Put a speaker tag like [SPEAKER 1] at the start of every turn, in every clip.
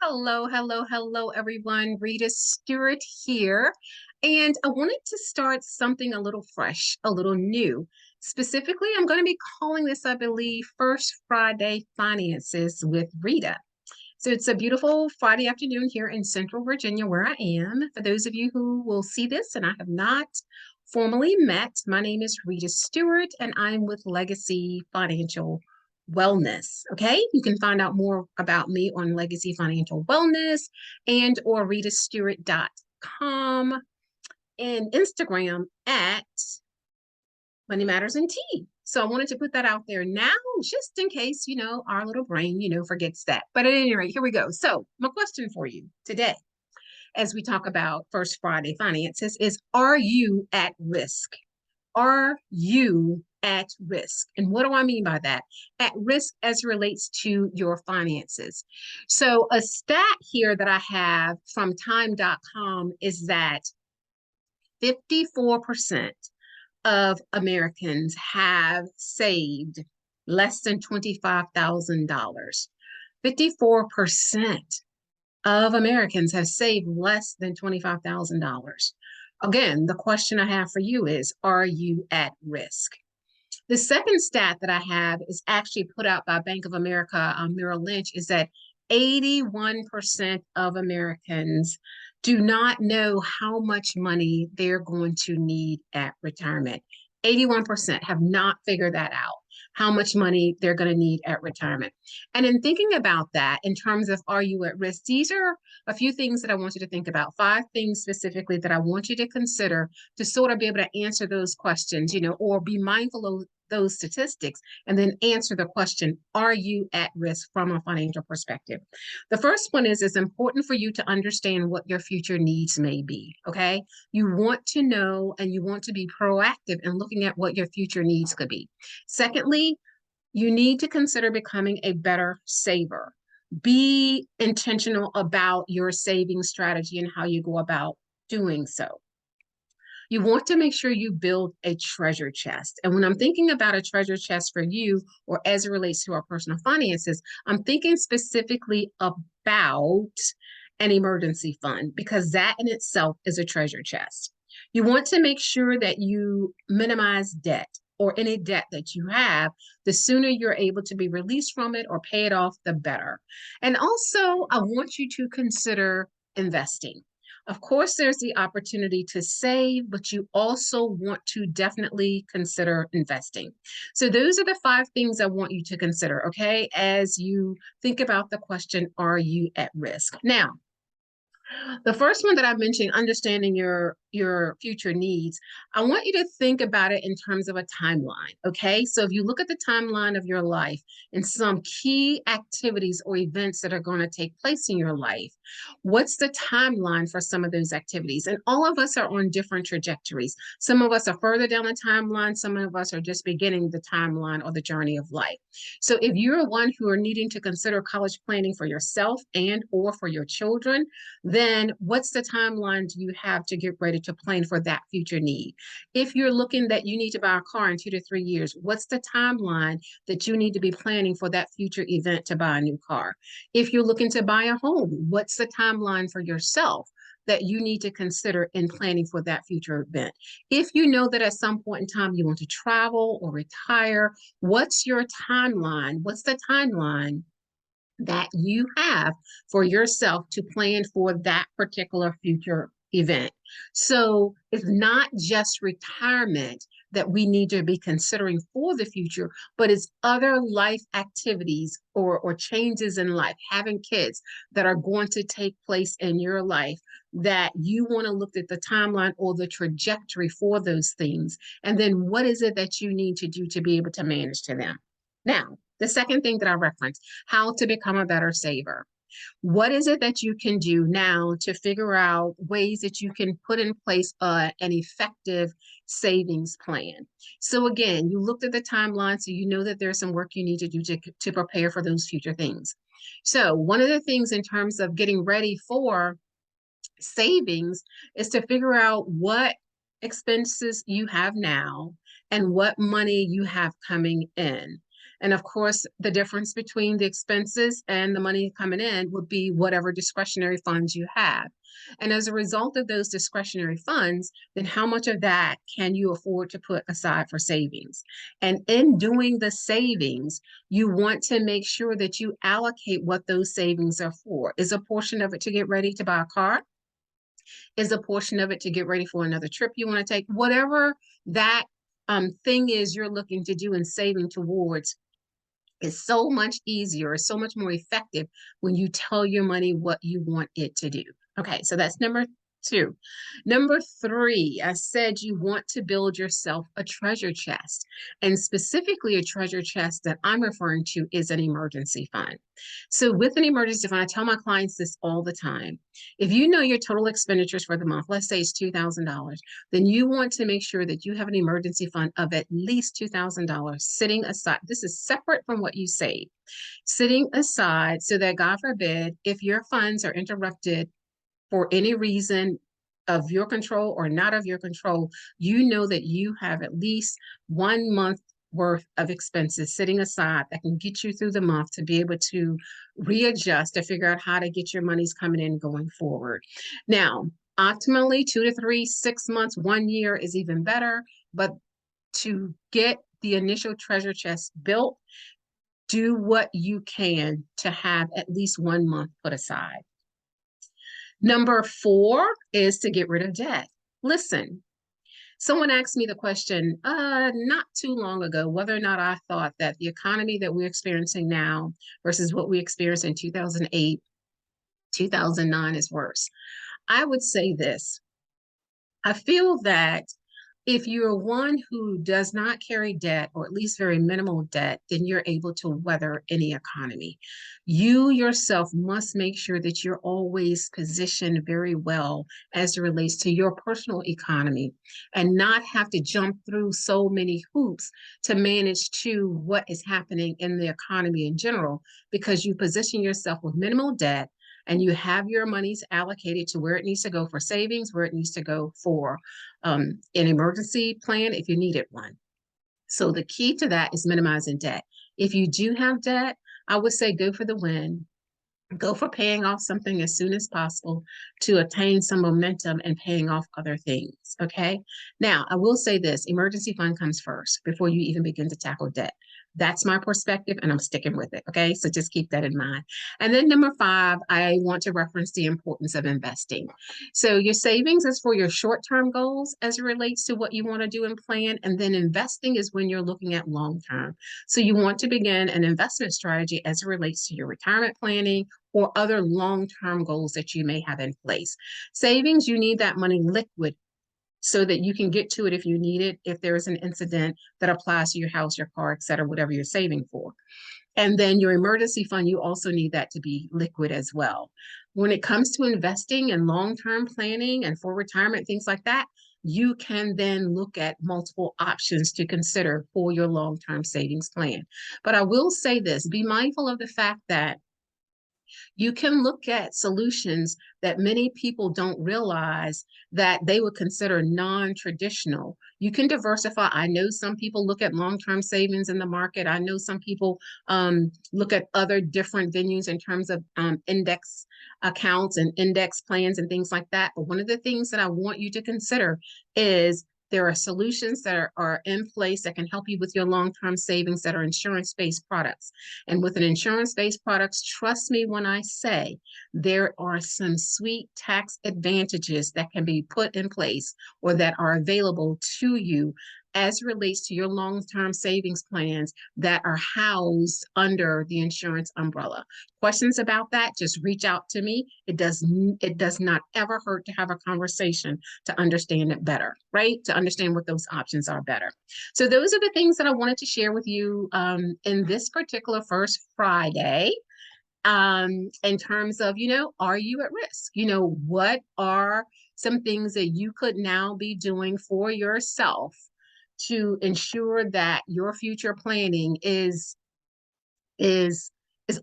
[SPEAKER 1] Hello, hello, hello, everyone. Rita Stewart here. And I wanted to start something a little fresh, a little new. Specifically, I'm going to be calling this, I believe, First Friday Finances with Rita. So it's a beautiful Friday afternoon here in Central Virginia where I am. For those of you who will see this and I have not formally met, my name is Rita Stewart and I'm with Legacy Financial Wellness. Okay, you can find out more about me on Legacy Financial Wellness and or ritastewart.com and Instagram at Money Matters and Tea. So I wanted to put that out there now, just in case, our little brain, forgets that. But at any rate, here we go. So my question for you today, as we talk about First Friday finances, is are you at risk? Are you at risk? And what do I mean by that? At risk as relates to your finances. So a stat here that I have from time.com is that 54% of Americans have saved less than $25,000. 54% of Americans have saved less than $25,000. Again, the question I have for you is, are you at risk? The second stat that I have is actually put out by Bank of America, Merrill Lynch, is that 81% of Americans do not know how much money they're going to need at retirement. 81% have not figured that out, how much money they're going to need at retirement. And in thinking about that, in terms of are you at risk, these are a few things that I want you to think about, 5 things specifically that I want you to consider to sort of be able to answer those questions, or be mindful of those statistics and then answer the question, are you at risk from a financial perspective? The first one is it's important for you to understand what your future needs may be, okay? You want to know and you want to be proactive in looking at what your future needs could be. Secondly, you need to consider becoming a better saver. Be intentional about your saving strategy and how you go about doing so. You want to make sure you build a treasure chest. And when I'm thinking about a treasure chest for you, or as it relates to our personal finances, I'm thinking specifically about an emergency fund, because that in itself is a treasure chest. You want to make sure that you minimize debt or any debt that you have. The sooner you're able to be released from it or pay it off, the better. And also, I want you to consider investing. Of course, there's the opportunity to save, but you also want to definitely consider investing. So those are the 5 things I want you to consider, okay, as you think about the question, are you at risk? Now, the first one that I mentioned, understanding your future needs, I want you to think about it in terms of a timeline, okay? So if you look at the timeline of your life and some key activities or events that are going to take place in your life, what's the timeline for some of those activities? And all of us are on different trajectories. Some of us are further down the timeline, some of us are just beginning the timeline or the journey of life. So if you're one who are needing to consider college planning for yourself and or for your children, then what's the timeline do you have to get ready to plan for that future need? If you're looking that you need to buy a car in 2 to 3 years, what's the timeline that you need to be planning for that future event to buy a new car? If you're looking to buy a home, what's the timeline for yourself that you need to consider in planning for that future event? If you know that at some point in time you want to travel or retire, what's your timeline? What's the timeline that you have for yourself to plan for that particular future event? So it's not just retirement that we need to be considering for the future, but it's other life activities or changes in life, having kids that are going to take place in your life that you want to look at the timeline or the trajectory for those things. And then what is it that you need to do to be able to manage to them? Now, the second thing that I referenced, how to become a better saver. What is it that you can do now to figure out ways that you can put in place an effective savings plan? So again, you looked at the timeline, so you know that there's some work you need to do to prepare for those future things. So one of the things in terms of getting ready for savings is to figure out what expenses you have now and what money you have coming in. And of course, the difference between the expenses and the money coming in would be whatever discretionary funds you have. And as a result of those discretionary funds, then how much of that can you afford to put aside for savings? And in doing the savings, you want to make sure that you allocate what those savings are for. Is a portion of it to get ready to buy a car? Is a portion of it to get ready for another trip you want to take? Whatever that thing is you're looking to do and saving towards is so much easier, so much more effective when you tell your money what you want it to do. Okay, so that's number two. Number three, I said you want to build yourself a treasure chest. And specifically, a treasure chest that I'm referring to is an emergency fund. So, with an emergency fund, I tell my clients this all the time. If you know your total expenditures for the month, let's say it's $2,000, then you want to make sure that you have an emergency fund of at least $2,000 sitting aside. This is separate from what you save, sitting aside so that, God forbid, if your funds are interrupted for any reason of your control or not of your control, you know that you have at least 1 month worth of expenses sitting aside that can get you through the month to be able to readjust to figure out how to get your monies coming in going forward. Now, optimally, 2 to 3, 6 months, 1 year is even better, but to get the initial treasure chest built, do what you can to have at least 1 month put aside. Number four is to get rid of debt. Listen, someone asked me the question not too long ago whether or not I thought that the economy that we're experiencing now versus what we experienced in 2008, 2009 is worse. I would say this. I feel that if you're one who does not carry debt, or at least very minimal debt, then you're able to weather any economy. You yourself must make sure that you're always positioned very well as it relates to your personal economy and not have to jump through so many hoops to manage to what is happening in the economy in general, because you position yourself with minimal debt and you have your monies allocated to where it needs to go for savings, where it needs to go for an emergency plan if you needed one. So the key to that is minimizing debt. If you do have debt, I would say go for the win. Go for paying off something as soon as possible to attain some momentum and paying off other things. Okay. Now, I will say this: emergency fund comes first before you even begin to tackle debt. That's my perspective, and I'm sticking with it. Okay. So just keep that in mind. And then number five, I want to reference the importance of investing. So your savings is for your short-term goals as it relates to what you want to do and plan. And then investing is when you're looking at long-term. So you want to begin an investment strategy as it relates to your retirement planning or other long-term goals that you may have in place. Savings, you need that money liquid so that you can get to it if you need it, if there is an incident that applies to your house, your car, et cetera, whatever you're saving for. And then your emergency fund, you also need that to be liquid as well. When it comes to investing and long-term planning and for retirement, things like that, you can then look at multiple options to consider for your long-term savings plan. But I will say this, be mindful of the fact that you can look at solutions that many people don't realize that they would consider non-traditional. You can diversify. I know some people look at long-term savings in the market. I know some people look at other different venues in terms of index accounts and index plans and things like that. But one of the things that I want you to consider is there are solutions that are in place that can help you with your long-term savings that are insurance-based products. And with an insurance-based products, trust me when I say there are some sweet tax advantages that can be put in place or that are available to you as relates to your long-term savings plans that are housed under the insurance umbrella. Questions about that, just reach out to me. It does not ever hurt to have a conversation to understand it better, right? To understand what those options are better. So those are the things that I wanted to share with you in this particular first Friday. In terms of, are you at risk? What are some things that you could now be doing for yourself to ensure that your future planning is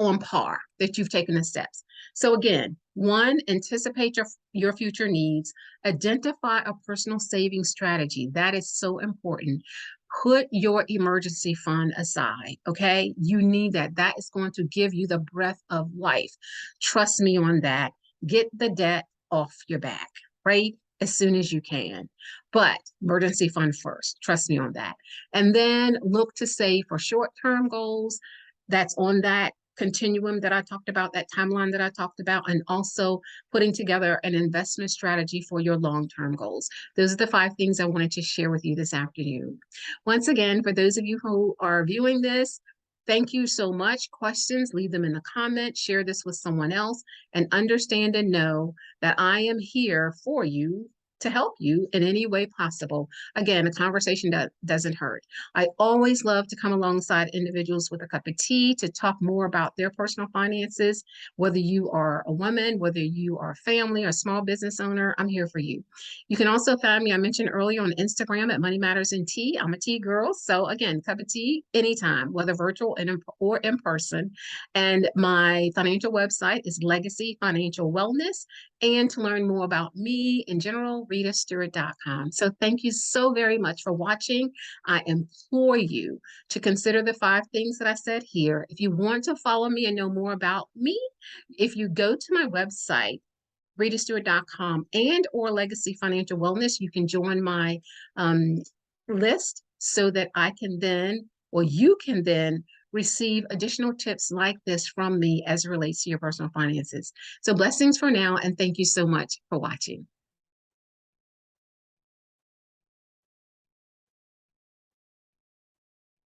[SPEAKER 1] on par, that you've taken the steps. So again, one, anticipate your future needs, identify a personal saving strategy. That is so important. Put your emergency fund aside, okay? You need that. That is going to give you the breath of life. Trust me on that. Get the debt off your back, right? As soon as you can. But emergency fund first. Trust me on that. And then look to save for short-term goals. That's on that continuum that I talked about, that timeline that I talked about, and also putting together an investment strategy for your long-term goals. Those are the 5 things I wanted to share with you this afternoon. Once again, for those of you who are viewing this, thank you so much. Questions, leave them in the comments, share this with someone else, and understand and know that I am here for you to help you in any way possible. Again, a conversation that doesn't hurt. I always love to come alongside individuals with a cup of tea to talk more about their personal finances, whether you are a woman, whether you are a family or small business owner, I'm here for you. You can also find me, I mentioned earlier, on Instagram at Money Matters and Tea. I'm a tea girl. So again, cup of tea anytime, whether virtual or in person. And my financial website is Legacy Financial Wellness. And to learn more about me in general, RitaStewart.com. So thank you so very much for watching. I implore you to consider the 5 things that I said here. If you want to follow me and know more about me, if you go to my website, RitaStewart.com and or Legacy Financial Wellness, you can join my list so that I can then, or you can then receive additional tips like this from me as it relates to your personal finances. So blessings for now, and thank you so much for watching.